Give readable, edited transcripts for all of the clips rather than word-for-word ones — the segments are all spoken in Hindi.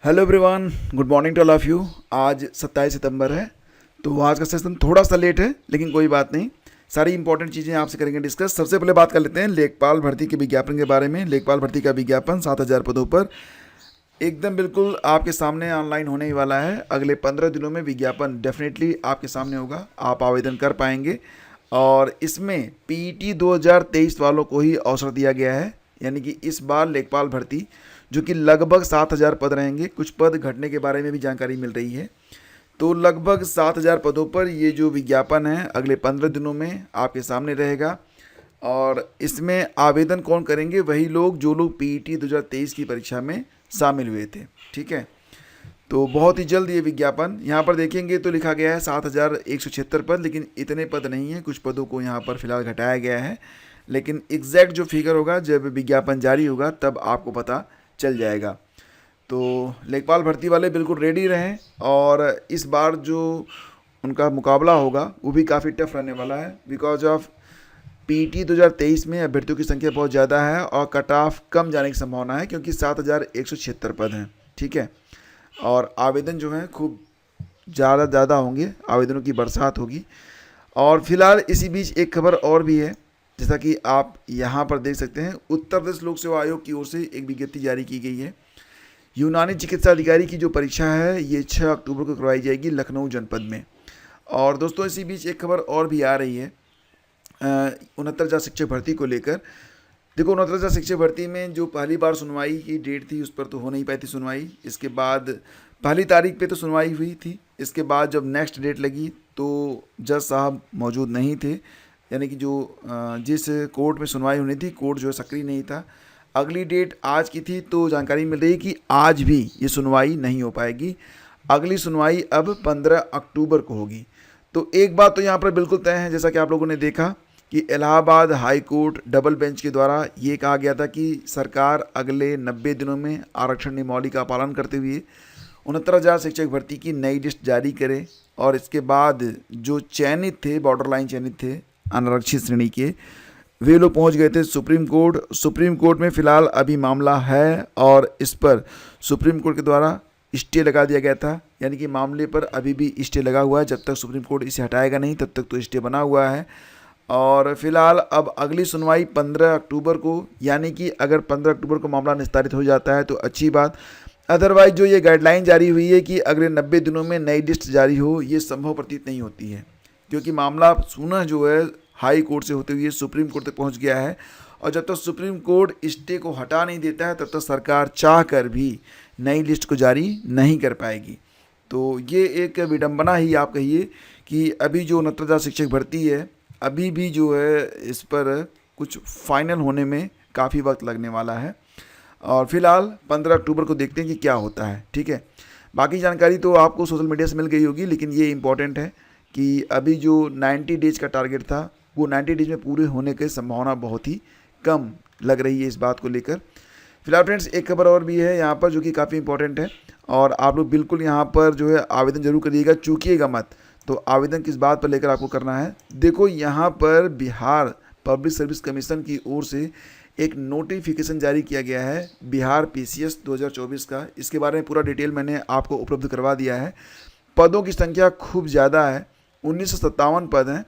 Hello everyone, good morning to all of you. आज 27 सितंबर है, तो आज का सेशन थोड़ा सा लेट है, लेकिन कोई बात नहीं। सारी इंपॉर्टेंट चीज़ें आपसे करेंगे डिस्कस। सबसे पहले बात कर लेते हैं लेखपाल भर्ती के विज्ञापन के बारे में। लेखपाल भर्ती का विज्ञापन 7,000 पदों पर एकदम बिल्कुल आपके सामने ऑनलाइन होने ही वाला है। अगले 15 दिनों में विज्ञापन डेफिनेटली आपके सामने होगा, आप आवेदन कर पाएंगे। और इसमें पीईटी 2023 वालों को ही अवसर दिया गया है, यानी कि इस बार लेखपाल भर्ती जो कि लगभग 7,000 पद रहेंगे, कुछ पद घटने के बारे में भी जानकारी मिल रही है। तो लगभग 7,000 पदों पर ये जो विज्ञापन है अगले 15 दिनों में आपके सामने रहेगा। और इसमें आवेदन कौन करेंगे? वही लोग जो लोग पीईटी 2023 की परीक्षा में शामिल हुए थे। ठीक है, तो बहुत ही जल्द ये विज्ञापन यहाँ पर देखेंगे तो लिखा गया है 7,176 पद, लेकिन इतने पद नहीं हैं। कुछ पदों को यहाँ पर फिलहाल घटाया गया है, लेकिन एग्जैक्ट जो फिगर होगा जब विज्ञापन जारी होगा तब आपको पता चल जाएगा। तो लेखपाल भर्ती वाले बिल्कुल रेडी रहें, और इस बार जो उनका मुकाबला होगा वो भी काफ़ी टफ रहने वाला है। बिकॉज ऑफ पीईटी 2023 में अभ्यर्थियों की संख्या बहुत ज़्यादा है और कट ऑफ कम जाने की संभावना है, क्योंकि 7,176 पद हैं। ठीक है, और आवेदन जो है खूब ज़्यादा होंगे, आवेदनों की बरसात होगी। और फिलहाल इसी बीच एक खबर और भी है, जैसा कि आप यहाँ पर देख सकते हैं। उत्तर प्रदेश लोक सेवा आयोग की ओर से एक विज्ञप्ति जारी की गई है। यूनानी चिकित्सा अधिकारी की जो परीक्षा है ये 6 अक्टूबर को करवाई जाएगी लखनऊ जनपद में। और दोस्तों इसी बीच एक खबर और भी आ रही है 69,000 शिक्षक भर्ती को लेकर। देखो, 69,000 शिक्षक भर्ती में जो पहली बार सुनवाई की डेट थी उस पर तो हो नहीं पाई थी सुनवाई। इसके बाद पहली तारीख पे तो सुनवाई हुई थी, इसके बाद जब नेक्स्ट डेट लगी तो जज साहब मौजूद नहीं थे, यानी कि जो जिस कोर्ट में सुनवाई होनी थी कोर्ट जो है सक्रिय नहीं था। अगली डेट आज की थी, तो जानकारी मिल रही है कि आज भी ये सुनवाई नहीं हो पाएगी। अगली सुनवाई अब 15 अक्टूबर को होगी। तो एक बात तो यहाँ पर बिल्कुल तय है, जैसा कि आप लोगों ने देखा कि Allahabad high court double bench के द्वारा ये कहा गया था कि सरकार अगले 90 दिनों में आरक्षण नियमावली का पालन करते हुए 69,000 शिक्षक भर्ती की नई लिस्ट जारी करे। और इसके बाद जो चयनित थे, बॉर्डर लाइन चयनित थे अनारक्षित श्रेणी के, वे लोग पहुंच गए थे सुप्रीम कोर्ट। सुप्रीम कोर्ट में फ़िलहाल अभी मामला है और इस पर सुप्रीम कोर्ट के द्वारा स्टे लगा दिया गया था, यानी कि मामले पर अभी भी स्टे लगा हुआ है। जब तक सुप्रीम कोर्ट इसे हटाएगा नहीं तब तक तो स्टे बना हुआ है। और फिलहाल अब अगली सुनवाई 15 अक्टूबर को, यानी कि अगर 15 अक्टूबर को मामला निस्तारित हो जाता है तो अच्छी बात। अदरवाइज जो ये गाइडलाइन जारी हुई है कि अगले 90 दिनों में नई लिस्ट जारी हो, ये संभव प्रतीत नहीं होती है, क्योंकि मामला सुना जो है हाई कोर्ट से होते हुए सुप्रीम कोर्ट तक पहुंच गया है। और जब तक सुप्रीम कोर्ट स्टे को हटा नहीं देता है तब तक सरकार चाह कर भी नई लिस्ट को जारी नहीं कर पाएगी। तो ये एक विडंबना ही आप कहिए कि अभी जो 69,000 शिक्षक भर्ती है अभी भी जो है इस पर कुछ फाइनल होने में काफ़ी वक्त लगने वाला है। और फिलहाल 15 अक्टूबर को देखते हैं कि क्या होता है। ठीक है, बाकी जानकारी तो आपको सोशल मीडिया से मिल गई होगी, लेकिन ये इम्पॉर्टेंट है कि अभी जो 90 डेज का टारगेट था वो 90 डेज में पूरे होने की संभावना बहुत ही कम लग रही है इस बात को लेकर। फिलहाल फ्रेंड्स एक खबर और भी है यहाँ पर जो कि काफ़ी इंपॉर्टेंट है, और आप लोग बिल्कुल यहाँ पर जो है आवेदन जरूर करिएगा, चूकिएगा मत। तो आवेदन किस बात पर लेकर आपको करना है? देखो, यहाँ पर बिहार पब्लिक सर्विस कमीशन की ओर से एक नोटिफिकेशन जारी किया गया है बिहार पीसीएस 2024 का। इसके बारे में पूरा डिटेल मैंने आपको उपलब्ध करवा दिया है। पदों की संख्या खूब ज़्यादा है, 1957 पद हैं।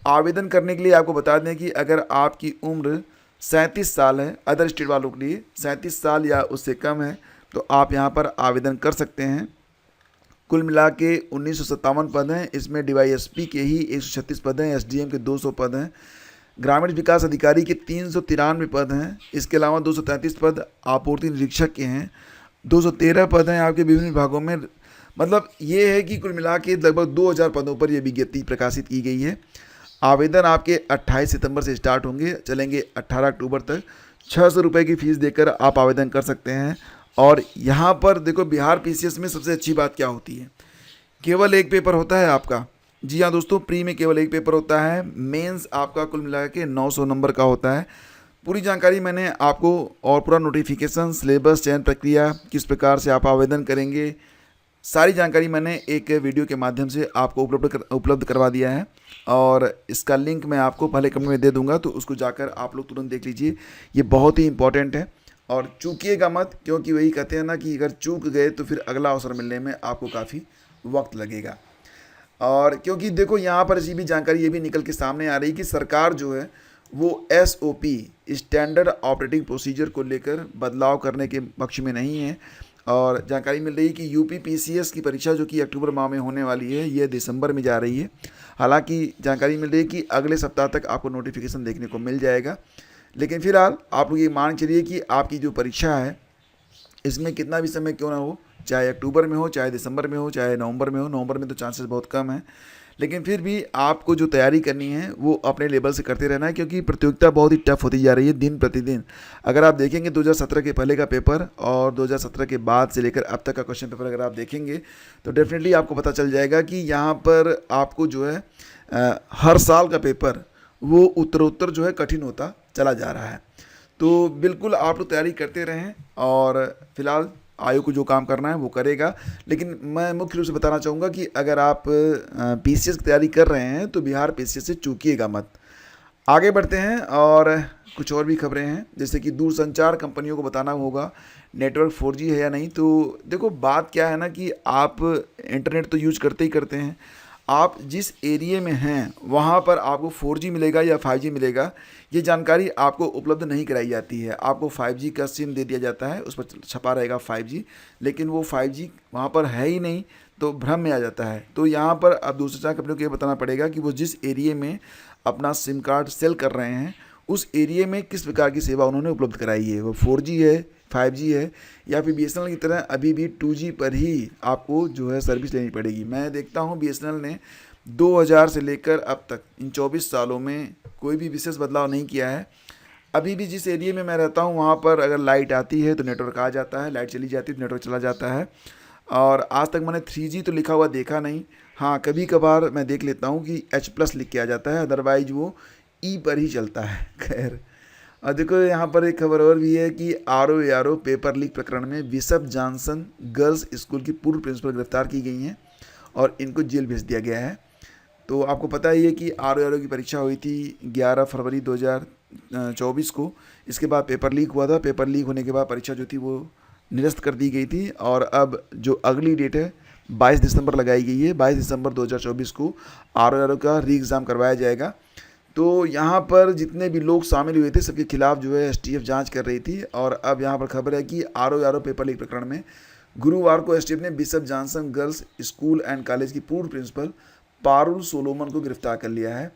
आवेदन करने के लिए आपको बता दें कि अगर आपकी उम्र 37 साल है, अदर स्टेट वालों के लिए 37 साल या उससे कम है, तो आप यहाँ पर आवेदन कर सकते हैं। कुल मिला के 1957 पद हैं। इसमें डीवाईएसपी के ही 136 पद हैं, एसडीएम के 200 पद हैं, ग्रामीण विकास अधिकारी के 393 पद हैं। इसके अलावा 233 पद आपूर्ति निरीक्षक के हैं, 213 पद हैं आपके विभिन्न विभागों में। मतलब ये है कि कुल मिला के लगभग 2,000 पदों पर यह विज्ञप्ति प्रकाशित की गई है। आवेदन आपके 28 सितंबर से स्टार्ट होंगे, चलेंगे 18 अक्टूबर तक। 600 रुपये की फ़ीस देकर आप आवेदन कर सकते हैं। और यहाँ पर देखो, बिहार पीसीएस में सबसे अच्छी बात क्या होती है? केवल एक पेपर होता है आपका। जी हाँ दोस्तों, प्री में केवल एक पेपर होता है। मेंस आपका कुल मिला के 900 नंबर का होता है। पूरी जानकारी मैंने आपको, और पूरा नोटिफिकेशन, सिलेबस, चयन प्रक्रिया, किस प्रकार से आप आवेदन करेंगे, सारी जानकारी मैंने एक वीडियो के माध्यम से आपको उपलब्ध करवा दिया है। और इसका लिंक मैं आपको पहले कमेंट में दे दूंगा, तो उसको जाकर आप लोग तुरंत देख लीजिए। ये बहुत ही इंपॉर्टेंट है और चूकिएगा मत, क्योंकि वही कहते हैं ना कि अगर चूक गए तो फिर अगला अवसर मिलने में आपको काफ़ी वक्त लगेगा। और क्योंकि देखो यहाँ पर ऐसी भी जानकारी ये भी निकल के सामने आ रही कि सरकार जो है वो SOP स्टैंडर्ड ऑपरेटिंग प्रोसीजर को लेकर बदलाव करने के पक्ष में नहीं है। और जानकारी मिल रही है कि UP PCS की परीक्षा जो कि अक्टूबर माह में होने वाली है, ये दिसंबर में जा रही है। हालांकि जानकारी मिल रही है कि अगले सप्ताह तक आपको नोटिफिकेशन देखने को मिल जाएगा। लेकिन फिलहाल आप लोग ये मान चलिए कि आपकी जो परीक्षा है इसमें कितना भी समय क्यों ना हो, चाहे अक्टूबर में हो, चाहे दिसंबर में हो, चाहे नवंबर में हो, नवंबर में तो चांसेस बहुत कम हैं, लेकिन फिर भी आपको जो तैयारी करनी है वो अपने लेवल से करते रहना है, क्योंकि प्रतियोगिता बहुत ही टफ होती जा रही है दिन प्रतिदिन। अगर आप देखेंगे 2017 के पहले का पेपर और 2017 के बाद से लेकर अब तक का क्वेश्चन पेपर अगर आप देखेंगे तो डेफिनेटली आपको पता चल जाएगा कि यहाँ पर आपको जो है हर साल का पेपर वो उत्तरोत्तर जो है कठिन होता चला जा रहा है। तो बिल्कुल आप लोग तैयारी करते रहें और फिलहाल आयोग को जो काम करना है वो करेगा। लेकिन मैं मुख्य रूप से बताना चाहूँगा कि अगर आप PCS की तैयारी कर रहे हैं तो बिहार PCS से चूकिएगा मत। आगे बढ़ते हैं और कुछ और भी खबरें हैं, जैसे कि दूरसंचार कंपनियों को बताना होगा नेटवर्क 4G है या नहीं। तो देखो बात क्या है ना कि आप इंटरनेट तो यूज करते ही करते हैं, आप जिस एरिया में हैं वहाँ पर आपको 4G मिलेगा या 5G मिलेगा ये जानकारी आपको उपलब्ध नहीं कराई जाती है। आपको 5G का सिम दे दिया जाता है, उस पर छपा रहेगा 5G, लेकिन वो 5G वहाँ पर है ही नहीं, तो भ्रम में आ जाता है। तो यहाँ पर अब दूसरे कंपनियों को ये बताना पड़ेगा कि वो जिस एरिया में अपना सिम कार्ड सेल कर रहे हैं उस एरिया में किस प्रकार की सेवा उन्होंने उपलब्ध कराई है, वो 4G है, 5G है या फिर BSNL की तरह अभी भी 2G पर ही आपको जो है सर्विस लेनी पड़ेगी। मैं देखता हूँ BSNL ने 2000 से लेकर अब तक इन 24 सालों में कोई भी विशेष बदलाव नहीं किया है। अभी भी जिस एरिया में मैं रहता हूँ वहाँ पर अगर लाइट आती है तो नेटवर्क आ जाता है, लाइट चली जाती है तो नेटवर्क चला जाता है। और आज तक मैंने 3G तो लिखा हुआ देखा नहीं। हाँ, कभी कभार मैं देख लेता हूँ कि H+ लिख के आ जाता है, अदरवाइज वो E पर ही चलता है। खैर, और देखो यहाँ पर एक खबर और भी है कि RO पेपर लीक प्रकरण में बिशप जॉनसन गर्ल्स स्कूल की पूर्व प्रिंसिपल गिरफ्तार की गई हैं और इनको जेल भेज दिया गया है। तो आपको पता ही है कि RO की परीक्षा हुई थी 11 फरवरी 2024 को। इसके बाद पेपर लीक हुआ था, पेपर लीक होने के बाद परीक्षा जो थी वो निरस्त कर दी गई थी और अब जो अगली डेट है 22 दिसंबर लगाई गई है। 22 दिसंबर 2024 को RO का री एग्ज़ाम करवाया जाएगा। तो यहाँ पर जितने भी लोग शामिल हुए थे सबके खिलाफ जो है STF जांच कर रही थी। और अब यहाँ पर खबर है कि RO पेपर लीक प्रकरण में गुरुवार को STF ने bishop Johnson girls school and college की पूर्व प्रिंसिपल पारुल सोलोमन को गिरफ्तार कर लिया है।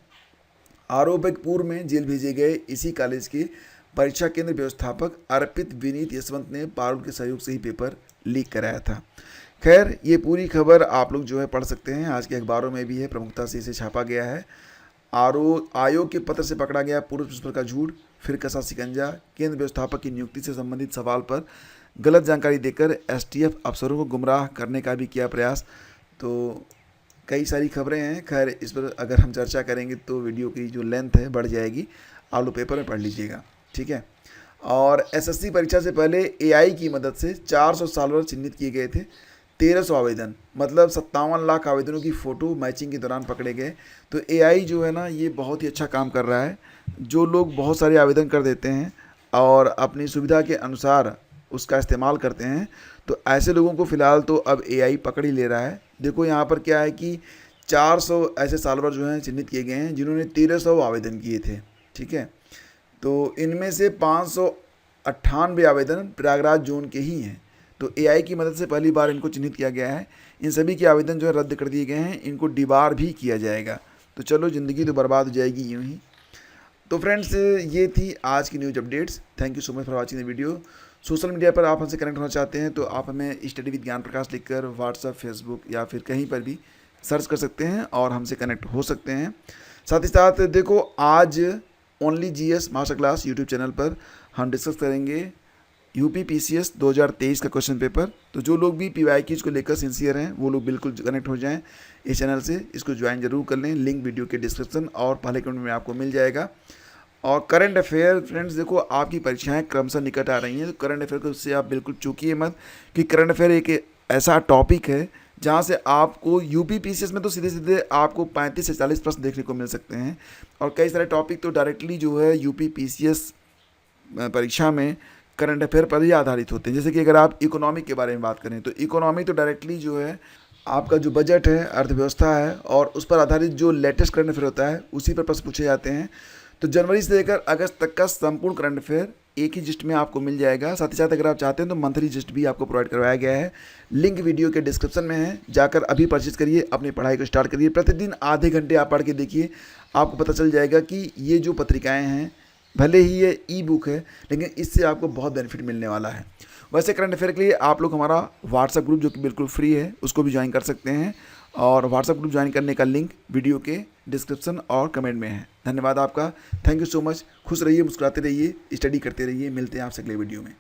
आरोपी पूर्व में जेल भेजे गए इसी कॉलेज के परीक्षा केंद्र व्यवस्थापक अर्पित विनीत यशवंत ने पारुल के सहयोग से ही पेपर लीक कराया था। खैर, ये पूरी खबर आप लोग जो है पढ़ सकते हैं, आज के अखबारों में भी है, प्रमुखता से इसे छापा गया है। आयोग के पत्र से पकड़ा गया पूर्व प्रिंसिपल का झूठ, फिर कसा शिकंजा, केंद्र व्यवस्थापक की नियुक्ति से संबंधित सवाल पर गलत जानकारी देकर STF अफसरों को गुमराह करने का भी किया प्रयास। तो कई सारी खबरें हैं। खैर, इस पर अगर हम चर्चा करेंगे तो वीडियो की जो लेंथ है बढ़ जाएगी, आप लोग पेपर में पढ़ लीजिएगा, ठीक है। और SSC परीक्षा से पहले AI की मदद से 400 सॉल्वर चिन्हित किए गए थे। 1300 आवेदन, मतलब 57 लाख आवेदनों की फ़ोटो मैचिंग के दौरान पकड़े गए। तो AI जो है ना ये बहुत ही अच्छा काम कर रहा है। जो लोग बहुत सारे आवेदन कर देते हैं और अपनी सुविधा के अनुसार उसका इस्तेमाल करते हैं, तो ऐसे लोगों को फ़िलहाल तो अब AI पकड़ ही ले रहा है। देखो यहाँ पर क्या है कि 400 ऐसे सॉल्वर जो हैं चिन्हित किए गए हैं जिन्होंने 1300 आवेदन किए थे, ठीक है। तो इनमें से 598 आवेदन प्रयागराज जोन के ही हैं। तो AI की मदद से पहली बार इनको चिन्हित किया गया है। इन सभी के आवेदन जो है रद्द कर दिए गए हैं, इनको डिबार भी किया जाएगा। तो चलो, ज़िंदगी तो बर्बाद हो जाएगी यूँ ही। तो फ्रेंड्स, ये थी आज की news updates. Thank you so much for watching the video. Social media पर आप हमसे कनेक्ट होना चाहते हैं तो आप हमें स्टडी विद ज्ञान प्रकाश लिखकर व्हाट्सएप, फेसबुक या फिर कहीं पर भी सर्च कर सकते हैं और हमसे कनेक्ट हो सकते हैं। साथ ही साथ देखो, आज only GS master class YouTube channel पर हम डिस्कस करेंगे UP PCS 2023 का क्वेश्चन पेपर। तो जो लोग भी PYQs को लेकर सिंसियर हैं वो लोग बिल्कुल कनेक्ट हो जाएं इस चैनल से, इसको ज्वाइन जरूर कर लें। लिंक वीडियो के डिस्क्रिप्शन और पहले कमेंट में आपको मिल जाएगा। और करंट अफेयर फ्रेंड्स, देखो आपकी परीक्षाएं क्रमशः निकट आ रही हैं, तो करंट अफेयर को उससे आप बिल्कुल चूकिए मत, कि करंट अफेयर एक ऐसा टॉपिक है जहां से आपको UP PCS में तो सीधे सीधे आपको 35 से 40 प्रश्न देखने को मिल सकते हैं। और कई सारे टॉपिक तो डायरेक्टली जो है UP PCS परीक्षा में करंट अफेयर पर ही आधारित होते हैं। जैसे कि अगर आप इकोनॉमी के बारे में बात करें तो इकोनॉमी तो डायरेक्टली जो है आपका जो बजट है, अर्थव्यवस्था है, और उस पर आधारित जो लेटेस्ट करंट अफेयर होता है उसी पर प्रश्न पूछे जाते हैं। तो जनवरी से लेकर अगस्त तक का संपूर्ण करंट अफेयर एक ही जिस्ट में आपको मिल जाएगा। साथ ही साथ अगर आप चाहते हैं तो मंथली जिस्ट भी आपको प्रोवाइड करवाया गया है। लिंक वीडियो के डिस्क्रिप्शन में है, जाकर अभी परचेज करिए, अपनी पढ़ाई को स्टार्ट करिए। प्रतिदिन आधे घंटे आप पढ़ के देखिए, आपको पता चल जाएगा कि ये जो पत्रिकाएँ हैं, भले ही ये ई बुक है, लेकिन इससे आपको बहुत बेनिफिट मिलने वाला है। वैसे करंट अफेयर के लिए आप लोग हमारा व्हाट्सएप ग्रुप, जो कि बिल्कुल फ्री है, उसको भी ज्वाइन कर सकते हैं, और व्हाट्सएप ग्रुप ज्वाइन करने का लिंक वीडियो के डिस्क्रिप्शन और कमेंट में है। धन्यवाद आपका, थैंक यू सो मच। खुश रहिए, मुस्कुराते रहिए, स्टडी करते रहिए। मिलते हैं आपसे अगले वीडियो में।